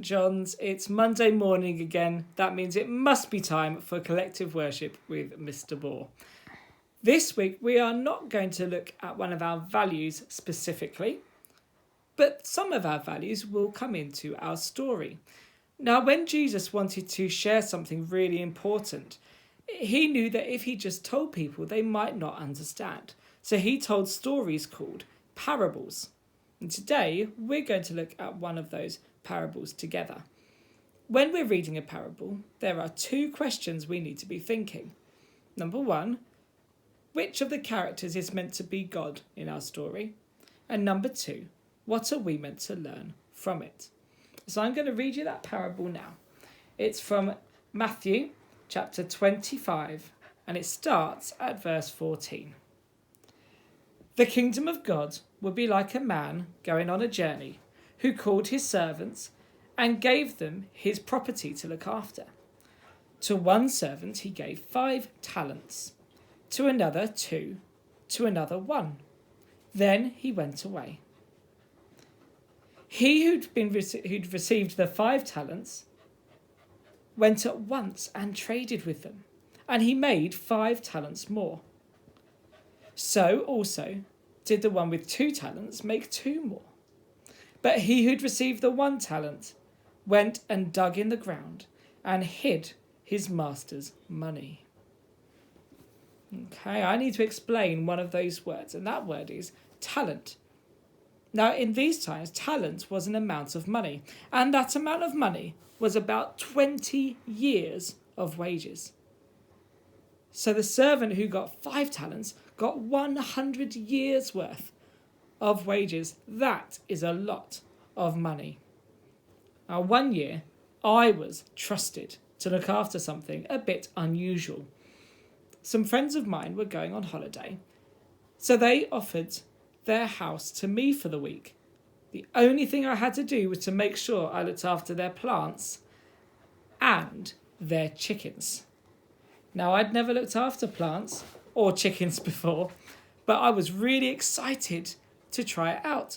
John's. It's Monday morning again. That means it must be time for collective worship with Mr. Moore. This week we are not going to look at one of our values specifically, but some of our values will come into our story. Now, when Jesus wanted to share something really important, he knew that if he just told people, they might not understand. So he told stories called parables. And today we're going to look at one of those parables together. When we're reading a parable, there are two questions we need to be thinking. Number one, which of the characters is meant to be God in our story? And number two, what are we meant to learn from it? So I'm going to read you that parable now. It's from Matthew chapter 25, and it starts at verse 14. The kingdom of God will be like a man going on a journey who called his servants and gave them his property to look after. To one servant he gave 5 talents, to another 2, to another 1. Then he went away. He who'd received the 5 talents went at once and traded with them, and he made 5 talents more. So also did the one with 2 talents make 2 more. But he who'd received the 1 talent went and dug in the ground and hid his master's money. Okay, I need to explain one of those words, and that word is talent. Now, in these times, talent was an amount of money, and that amount of money was about 20 years of wages. So the servant who got 5 talents got 100 years worth of wages. That is a lot of money. Now, one year, I was trusted to look after something a bit unusual. Some friends of mine were going on holiday, so they offered their house to me for the week. The only thing I had to do was to make sure I looked after their plants and their chickens. Now, I'd never looked after plants or chickens before, but I was really excited to try it out.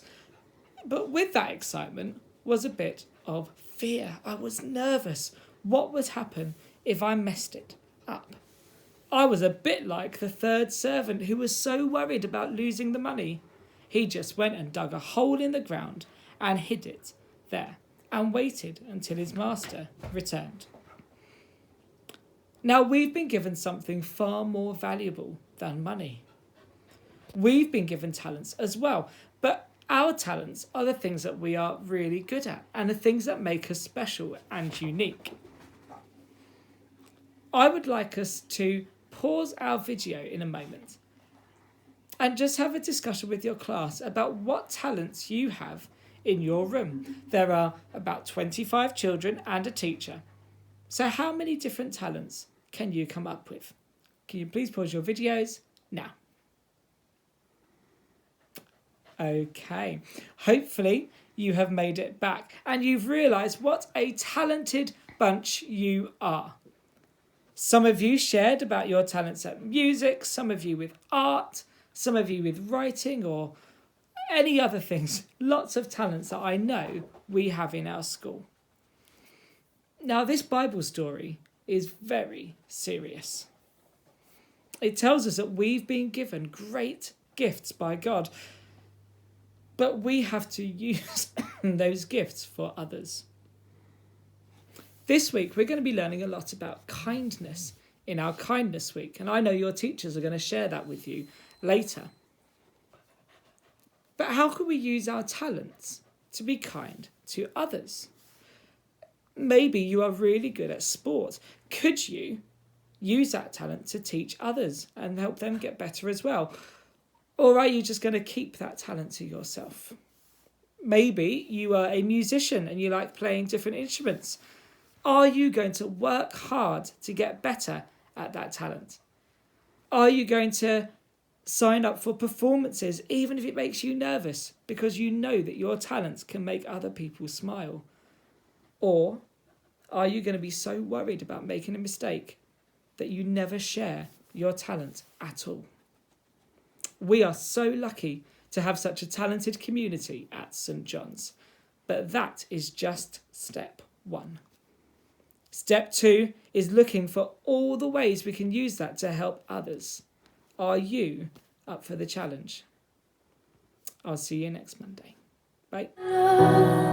But with that excitement was a bit of fear. I was nervous. What would happen if I messed it up? I was a bit like the third servant who was so worried about losing the money. He just went and dug a hole in the ground and hid it there and waited until his master returned. Now, we've been given something far more valuable than money. We've been given talents as well, but our talents are the things that we are really good at and the things that make us special and unique. I would like us to pause our video in a moment and just have a discussion with your class about what talents you have in your room. There are about 25 children and a teacher. So how many different talents can you come up with? Can you please pause your videos now? Okay, hopefully you have made it back and you've realised what a talented bunch you are. Some of you shared about your talents at music, some of you with art, some of you with writing or any other things. Lots of talents that I know we have in our school. Now, this Bible story is very serious. It tells us that we've been given great gifts by God, but we have to use those gifts for others. This week, we're going to be learning a lot about kindness in our Kindness Week, and I know your teachers are going to share that with you later. But how can we use our talents to be kind to others? Maybe you are really good at sport. Could you use that talent to teach others and help them get better as well? Or are you just going to keep that talent to yourself? Maybe you are a musician and you like playing different instruments. Are you going to work hard to get better at that talent? Are you going to sign up for performances even if it makes you nervous because you know that your talents can make other people smile? Or are you going to be so worried about making a mistake that you never share your talent at all? We are so lucky to have such a talented community at St. John's. But that is just step 1. Step 2 is looking for all the ways we can use that to help others. Are you up for the challenge? I'll see you next Monday. Bye.